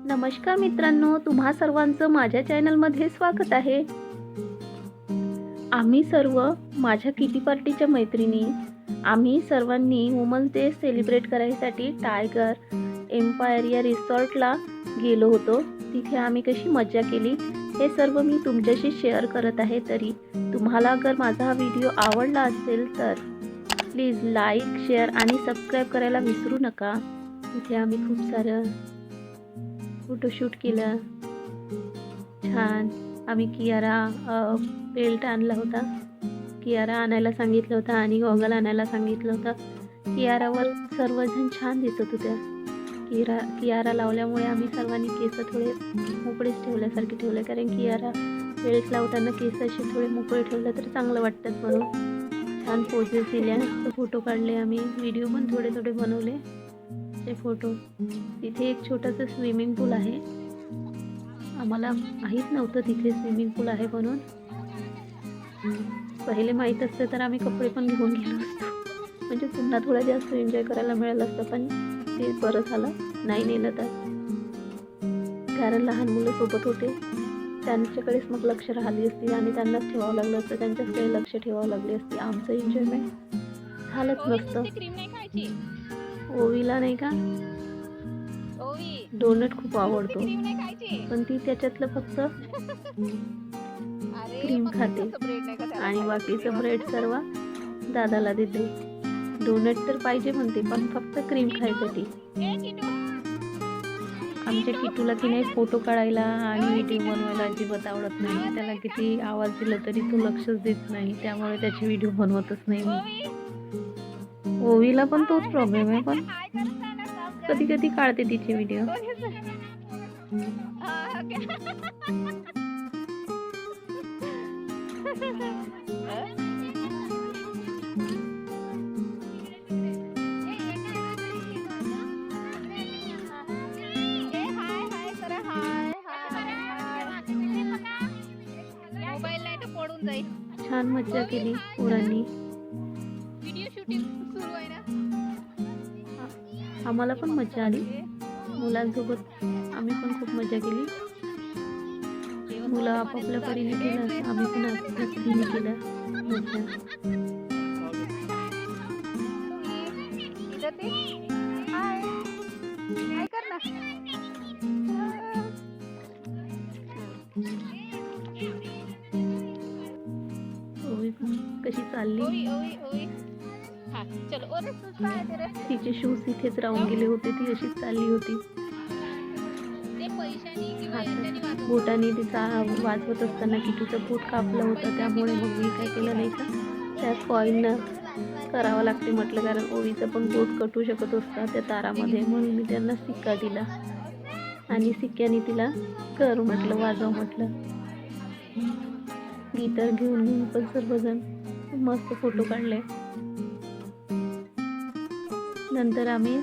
नमस्कार मित्रांनो, तुम्हा सर्वांचं माझ्या चॅनलमध्ये स्वागत आहे. आम्ही सर्व माझ्या किटी पार्टीच्या मैत्रिणी आम्ही सर्वांनी वुमन्स डे सेलिब्रेट करायसाठी टायगर एम्पायर या रिसॉर्टला गेलो होतो. तिथे आम्ही कशी मजा केली हे सर्व मी तुमच्याशी शेअर करत आहे. तरी तुम्हाला अगर माझा हा व्हिडिओ आवडला असेल तर प्लीज लाईक, शेअर आणि सबस्क्राईब करायला विसरू नका. इथे आम्ही खूप सारं फोटोशूट केलं. छान आम्ही कियारा बेल्ट आणला होता. कियारा आणायला सांगितलं होतं आणि गॉगल आणायला सांगितलं होतं. कियारावर सर्वजण छान दिसत होत्या. कियारा लावल्यामुळे आम्ही सर्वांनी केस थोडे मोकळेच ठेवल्यासारखे ठेवले, कारण कियारा बेल्ट लावताना केस असे थोडे मोकळे ठेवले तर चांगलं वाटतात म्हणून. छान पोजेस दिल्या, फोटो काढले आम्ही, व्हिडिओ पण थोडे थोडे बनवले ते फोटो. तिथे एक छोटंसं स्विमिंग पूल आहे. आम्हाला माहीत नव्हतं तिथे स्विमिंग पूल आहे म्हणून. पहिले माहीत असतं तर आम्ही कपडे पण घेऊन गेलो असतो, म्हणजे पुन्हा थोडा जास्त एन्जॉय करायला मिळालं असतं. पण ते बरं झालं नाही नेलं तर, कारण लहान मुलं सोबत होते, त्यांच्याकडेच मग लक्ष राहिली असती आणि त्यांनाच ठेवावं लागलं असतं, त्यांच्याकडे लक्ष ठेवावं लागली असती. आमचं एन्जॉयमेंट झालंच नसतं. ओवीला नाही का डोनट खूप आवडतो, पण ती त्याच्यातलं फक्त क्रीम खाते आणि बाकीचं ब्रेड सर्व दादाला देते. डोनट तर पाहिजे म्हणते, पण फक्त क्रीम खायसाठी. आमच्या किटूला की नाही फोटो काढायला आणि व्हिडिओ बनवायला अजिबात आवडत नाही. त्याला किती आवाज दिला तरी तो लक्षच देत नाही, त्यामुळे त्याची व्हिडिओ बनवतच नाही मी. ओवीला पण तोच प्रॉब्लेम आहे, पण कधी कधी काढते तिचे व्हिडिओ. छान मज्जा केली पोरांनी. आम्हाला पण मज्जा आली मुलांसोबत. आम्ही पण खूप मजा केली. मुलं आपापल्या परीने केलं, आम्ही पण आपल्या परीने केलं मज्जा. ओवी कशी चालली, तिचे शूज इथेच राहून गेले होते, ती अशीच चालली होती. बोटाने तिचा वाजवत असताना किटूचं बोट कापलं होतं, त्यामुळे मग मी काय केलं नाही का त्यात कॉईन करावं लागते म्हटलं, कारण ओवीचं पण बोट कटू शकत असतं त्या तारामध्ये, म्हणून मी त्यांना सिक्का दिला आणि सिक्क्याने तिला कर म्हटलं, वाजव म्हटलं. गिटार घेऊन पण सर्वजण मस्त फोटो काढले. नंतर आम्ही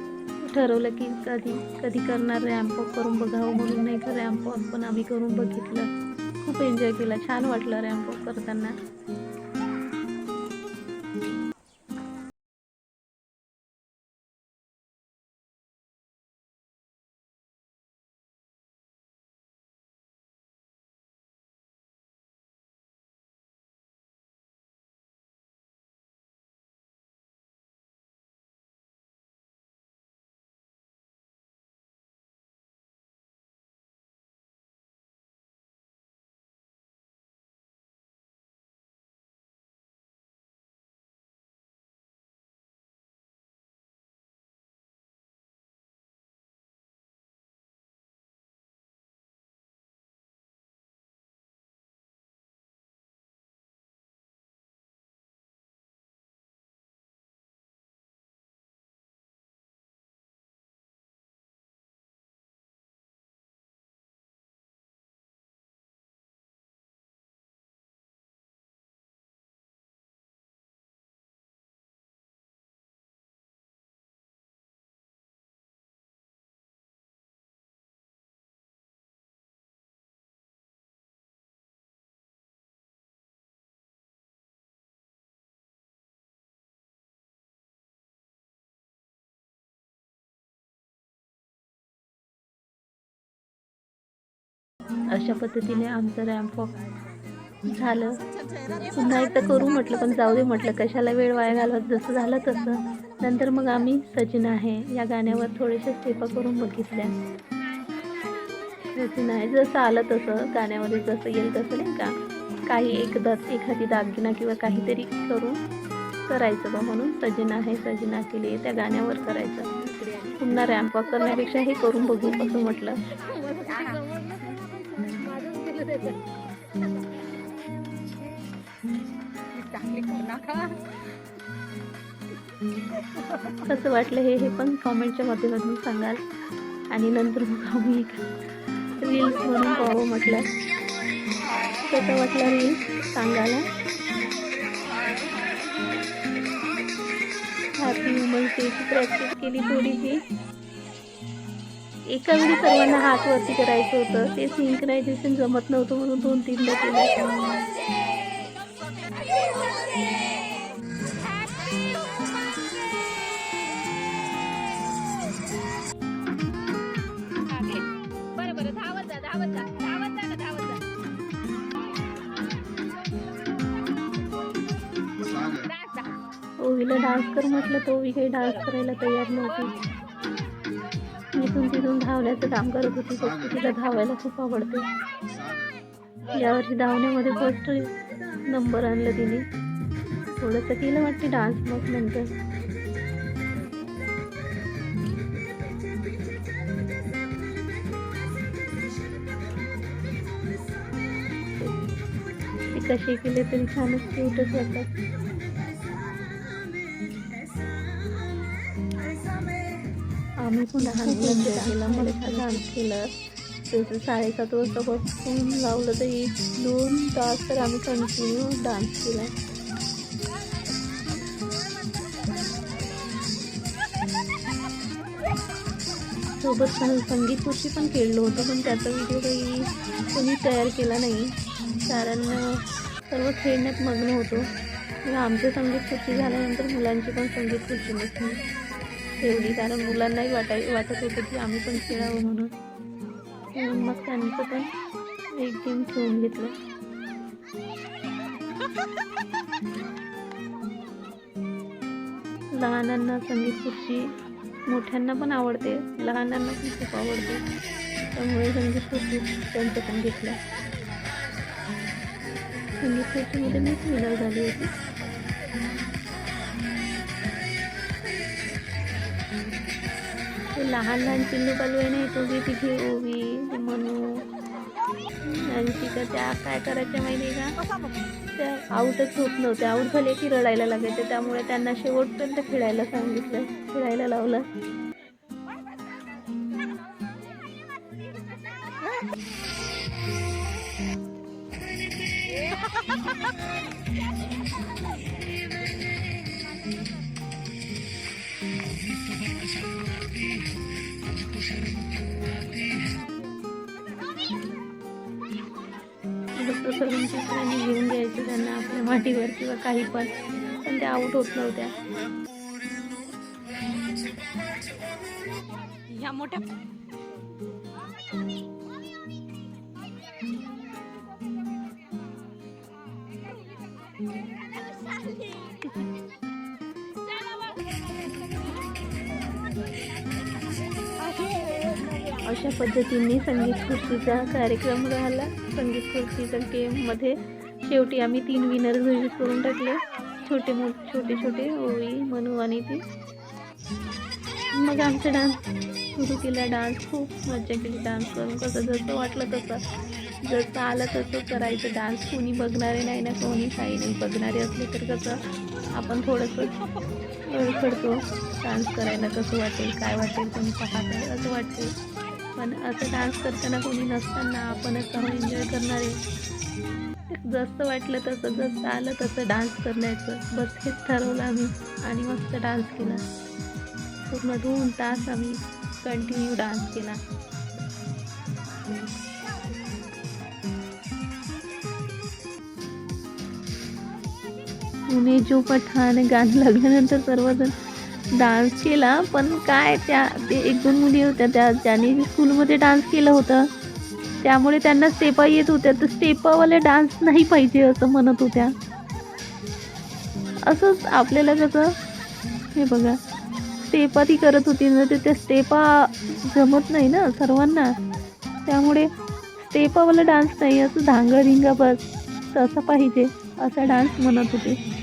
ठरवलं की कधी कधी करणार रॅम्प वॉक करून बघावं म्हणून, नाही का रॅम्प वॉक पण आम्ही करून बघितलं. खूप एन्जॉय केला, छान वाटलं रॅम्प वॉक करताना. अशा पद्धतीने आमचं रॅम्प वॉक झालं. पुन्हा एकदा करू म्हटलं, पण जाऊ दे म्हटलं, कशाला वेळ वाया घालवत. जसं झालं तसं. नंतर मग आम्ही सजना है या गाण्यावर थोड्याशा स्टेपा करून बघितल्या. सजना है जसं आलं तसं, गाण्यामध्ये जसं येईल तसं नाही का, काही एखादी दागिना किंवा काहीतरी करून करायचं बा, म्हणून सजना है सजना के लिए त्या गाण्यावर करायचं. पुन्हा रॅम्प वॉक करण्यापेक्षा हे करून बघू असं म्हटलं. कसं वाटलं हे पण कॉमेंटच्या माध्यमातून सांगाल. आणि नंतर मग आम्ही रील्स म्हणून पाहू म्हटलं. कसं वाटलं रील्स सांगायला. हॅपी वुमन्स डेची प्रॅक्टिस केली थोडीशी. एका वेळी सर्वांना हात वरती करायचं होतं, ते सिंक्रायझेशन जमत नव्हतं म्हणून 2-3दा केलं. ओवीला डान्स कर म्हटलं तर ओवी काही डान्स करायला तयार नव्हती. इथून तिथून धावण्याचं काम करत होती. फक्त तिला धावायला खूप आवडते. यावर्षी धावण्यामध्ये फर्स्ट नंबर आणलं तिने. थोडंसं केलं वाटते डान्स. मग नंतर ती कशी केले तरी छानच क्यूटच वाटतात. आम्ही पण लहान मुलांच्या केला, मला डान्स केलं. जसं 7:30 वाजतापासून लावलं तर 1-2 तास तर आम्ही कंटिन्यू डान्स केला. सोबत संगीत खुर्ची पण खेळलो होतो, पण त्याचा व्हिडिओ काही कोणी तयार केला नाही, कारण सर्व खेळण्यात मग्न होतो. आमचं संगीत खुर्ची झाल्यानंतर मुलांची पण संगीत खुर्ची नसते ठेवली, कारण मुलांनाही वाटत होतं की आम्ही पण खेळावं म्हणून मग त्यांचं पण एक गेम ठेवून घेतलं. लहानांना संगीत खुर्ची, मोठ्यांना पण आवडते, लहानांना पण खूप आवडते, त्यामुळे संगीत खुर्ची त्यांचं पण घेतलं. संगीत खुर्चीमध्ये मीच विनर झाली होती. लहान पिल्लू पालवे नाही तो बी तिथे ओवी मनू आणि तिथं त्या काय करायच्या माहिती का, त्या आऊटच होत नव्हत्या. आऊट झाले की रडायला लागायचे, त्यामुळे त्यांना शेवटपर्यंत खेळायला सांगितलं, खेळायला लावलं. सर्वांची घेऊन द्यायचं त्यांना आपल्या माटीवर किंवा काही पण त्या आऊट होत नव्हत्या. ह्या मोठ्या अशा पद्धतीने संगीत खुर्चीचा कार्यक्रम झाला. संगीत खुर्चीच्या गेममध्ये शेवटी आम्ही 3 विनर घोषित करून टाकले, छोटे ओवी, मनू आणि ती. मग आमचा डान्स सुरू केला. डान्स खूप मजा केली डान्स करून. कसं जसं वाटलं तसं, जसं आलं तसं करायचं डान्स. कोणी बघणारे नाही ना, कोणी काही नाही. बघणारे असले तर कसं आपण थोडंसं खडतो डान्स करायला, कसं वाटेल, काय वाटेल, कोणी पाहतं असं वाटते. पण असं डान्स करताना कोणी नसताना आपणच एन्जॉय करणारे. जसं वाटलं तसं, जसं आलं तसं डान्स करण्याचं, बस हेच ठरवलं आम्ही आणि मस्त डान्स केला. पूर्ण 2 तास आम्ही कंटिन्यू डान्स केला. उन्हें जो पठाण गाणं लागल्यानंतर सर्वजण डान्स केला. पण काय ते 1-2 मुली होत्या ज्याने स्कूलमध्ये डान्स केलं होतं, त्यामुळे त्यांना स्टेपा येत होत्या, तर स्टेपावाले डान्स नाही पाहिजे असं म्हणत होत्या. असंच आपल्याला कसं हे बघा स्टेपा ती करत होती ना, तर त्या स्टेपा जमत नाही ना सर्वांना. त्यामुळे स्टेपावाला डान्स नाही, असं धांगा-धिंगा बस तसा पाहिजे, असा डान्स म्हणत होते.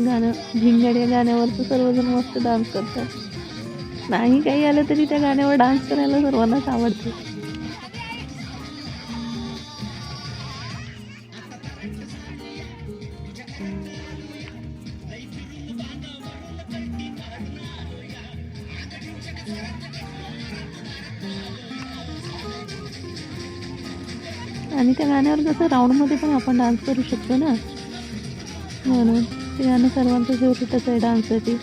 गाणं भिंगड या गाण्यावर तर सर्वजण मस्त डान्स करतात. नाही काही आलं तरी त्या गाण्यावर डान्स करायला सर्वांनाच आवडते. आणि त्या गाण्यावर कसं राऊंडमध्ये पण आपण डान्स करू शकतो ना, म्हणून ते गाणं सर्वांचं फेवरेटच आहे डान्ससाठी.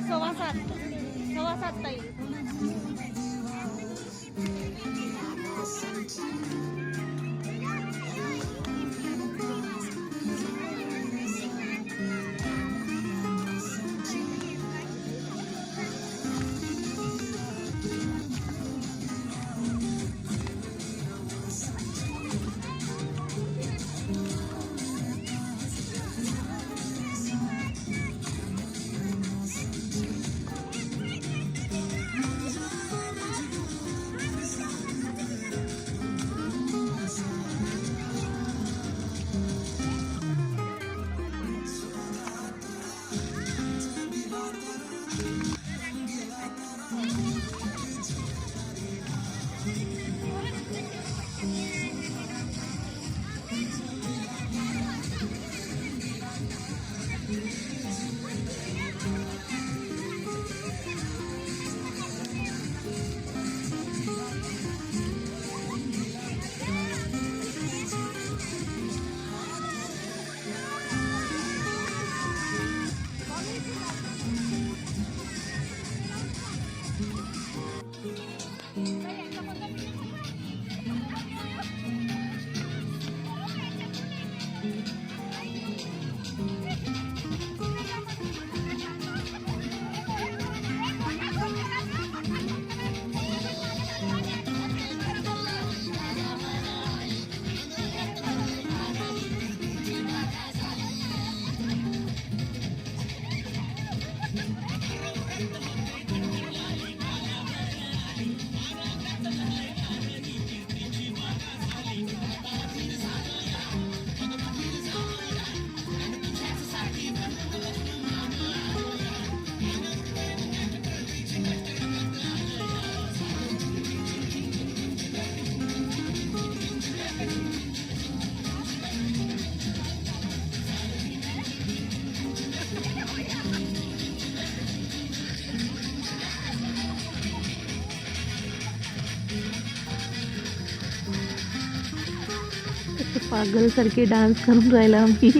सव्वा सात ताई. मस्त पागलसारखे डान्स करून राहिला आम्ही.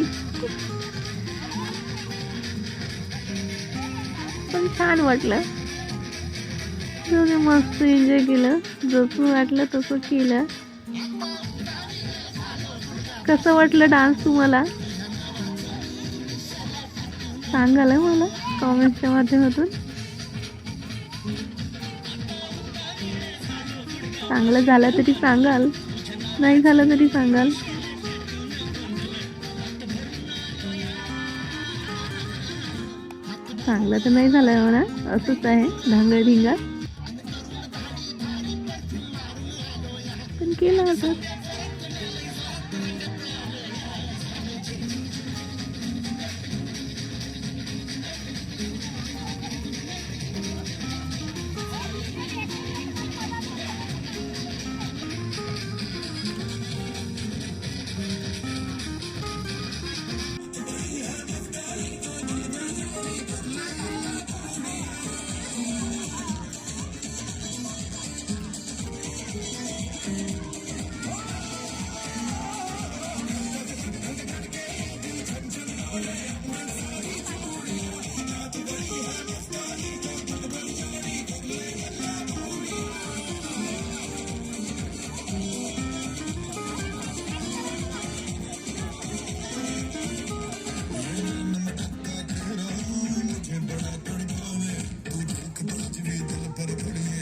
पण छान वाटलं. मस्त एन्जॉय केलं, जसं वाटलं तसं केलं. कसं वाटलं डान्स तुम्हाला सांगाल मला कॉमेंटच्या माध्यमातून. चांगलं झालं तरी सांगाल, नाही झालं तरी सांगाल. चांगलं तर नाही झालं म्हणा, असंच आहे धांगडधिंगा, पण केलं असं.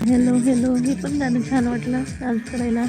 हॅलो हॅलो, हे पण गाणं छान वाटलं डान्स करायला.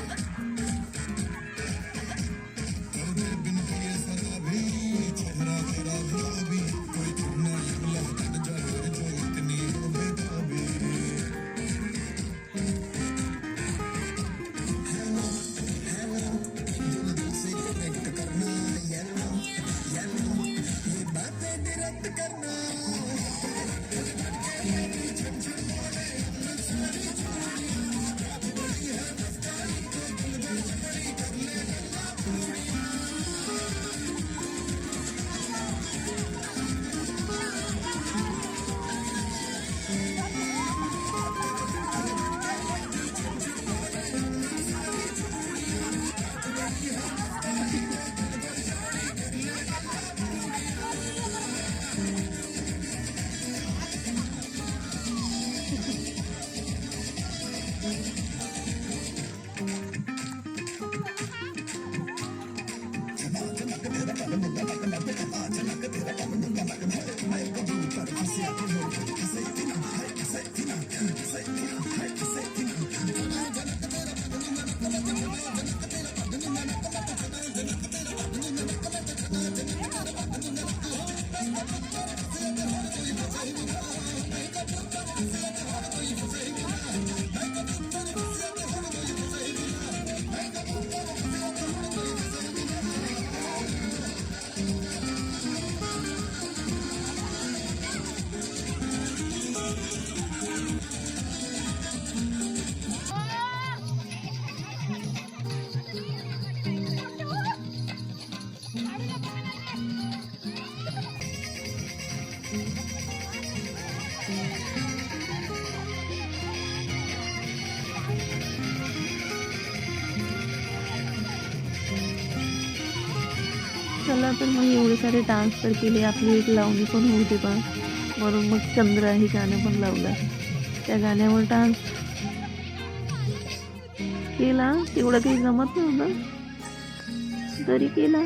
चला तर मग एवढे सारे डान्स तर केले, आपली एक लावणी पण होऊ दे बा. म्हणून मग चंद्र हे गाणं पण लावलं. त्या गाण्यावर डान्स केला, तेवढं काही जमत नव्हतं तरी केला.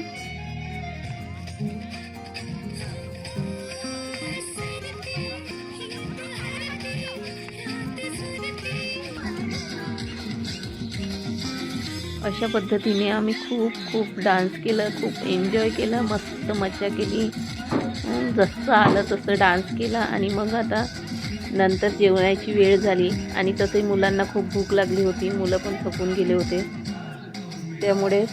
अशा पद्धतीने आम्ही खूप डान्स केलं, खूप एन्जॉय केला, मस्त मजा केली. जसं आलं तसं डान्स केला. आणि मग आता नंतर जेवणाची वेळ झाली आणि तसंही मुलांना खूप भूक लागली होती, मुलं पण थकून गेले होते. त्यामुळे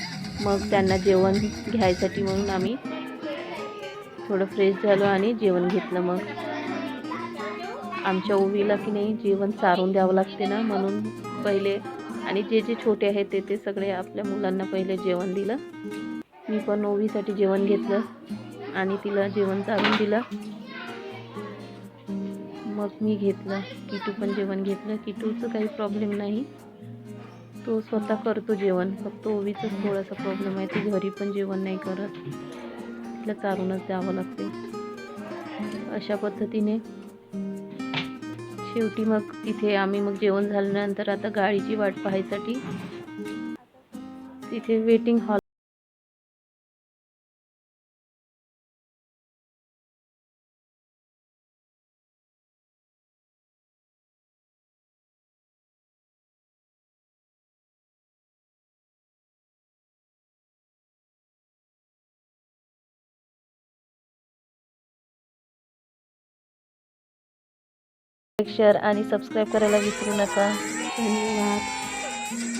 मग त्यांना जेवण घ्यायसाठी म्हणून आम्ही थोडं फ्रेश झालो आणि जेवण घेतलं. मग आमच्या ओवीला की नाही जेवण चारून द्यावं लागते ना, म्हणून पहिले आणि जे जे छोटे आहेत ते सगळे आपल्या मुलांना पहिले जेवण दिलं. मी पण ओवीसाठी जेवण घेतलं आणि तिला जेवण चारून दिलं. मग मी घेतलं, किटू पण जेवण घेतलं. किटूचं काही प्रॉब्लेम नाही, तो स्वतः करतो जेवण, फक्त ओवीचाच थोडासा प्रॉब्लेम आहे, ती घरी पण जेवण नाही करत, तिला चारूनच द्यावं लागते. अशा पद्धतीने शेवटी मग तिथे आम्ही मग जेवण झाल्यानंतर आता गाडीची वाट पाहायसाठी तिथे वेटिंग हॉल शेअर आणि सबस्क्राईब करायला विसरू नका. धन्यवाद.